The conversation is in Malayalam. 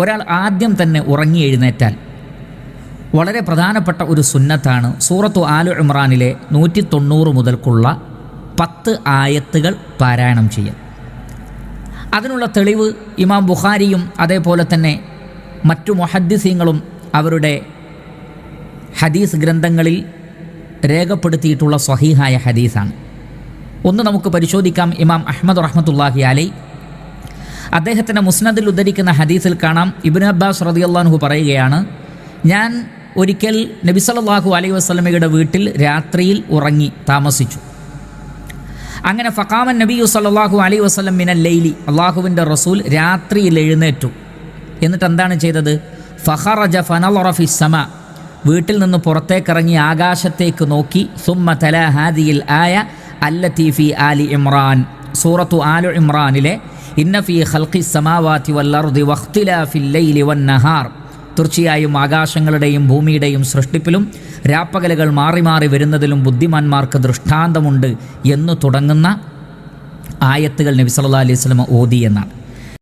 ഒരാൾ ആദ്യം തന്നെ ഉറങ്ങി എഴുന്നേറ്റാൽ വളരെ പ്രധാനപ്പെട്ട ഒരു സുന്നത്താണ് സൂറത്തു ആലു ഇമ്രാനിലെ 190 മുതൽക്കുള്ള 10 ആയത്തുകൾ പാരായണം ചെയ്യൽ. അതിനുള്ള തെളിവ് ഇമാം ബുഖാരിയും അതേപോലെ തന്നെ മറ്റു മുഹദ്ദിസീങ്ങളും അവരുടെ ഹദീസ് ഗ്രന്ഥങ്ങളിൽ രേഖപ്പെടുത്തിയിട്ടുള്ള സ്വഹീഹായ ഹദീസാണ്. ഒന്ന് നമുക്ക് പരിശോധിക്കാം. ഇമാം അഹ്മദ് റഹ്മത്തുള്ളാഹി അലൈഹി അദ്ദേഹത്തിൻ്റെ മുസ്നദിൽ ഉദ്ധരിക്കുന്ന ഹദീസിൽ കാണാം, ഇബ്നു അബ്ബാസ് റളിയല്ലാഹു അൻഹു പറയുകയാണ്, ഞാൻ ഒരിക്കൽ നബി സല്ലല്ലാഹു അലൈഹി വസല്ലമയുടെ വീട്ടിൽ രാത്രിയിൽ ഉറങ്ങി താമസിച്ചു. അങ്ങനെ ഫഖാമൻ നബിയു സല്ലല്ലാഹു അലൈഹി വസല്ലം മിനൽ ലൈലി, അള്ളാഹുവിൻ്റെ റസൂൽ രാത്രിയിൽ എഴുന്നേറ്റു. എന്നിട്ട് എന്താണ് ചെയ്തത്? ഫഖറജ ഫനളറ ഫിസ്സമാ, വീട്ടിൽ നിന്ന് പുറത്തേക്കിറങ്ങി ആകാശത്തേക്ക് നോക്കി. സുമ്മ തല ഹാദിയിൽ ആയ അല്ലത്തി ഫി ആലി ഇമ്രാൻ, സൂറത്തു ആലു ഇമ്രാനിലെ ഇന്ന ഫീ ഖൽഖിസ് സമാവാതി വൽ അർദി വഖ്തിലാഫിൽ ലൈലി വൻ നഹാർ, തീർച്ചയായും ആകാശങ്ങളുടെയും ഭൂമിയുടെയും സൃഷ്ടിപ്പിലും രാപ്പകലുകൾ മാറി മാറി വരുന്നതിലും ബുദ്ധിമാന്മാർക്ക് ദൃഷ്ടാന്തമുണ്ട് എന്ന് തുടങ്ങുന്ന ആയത്തുകൾ നബി സല്ലല്ലാഹു അലൈഹി വസല്ലം ഓതി എന്നാണ്.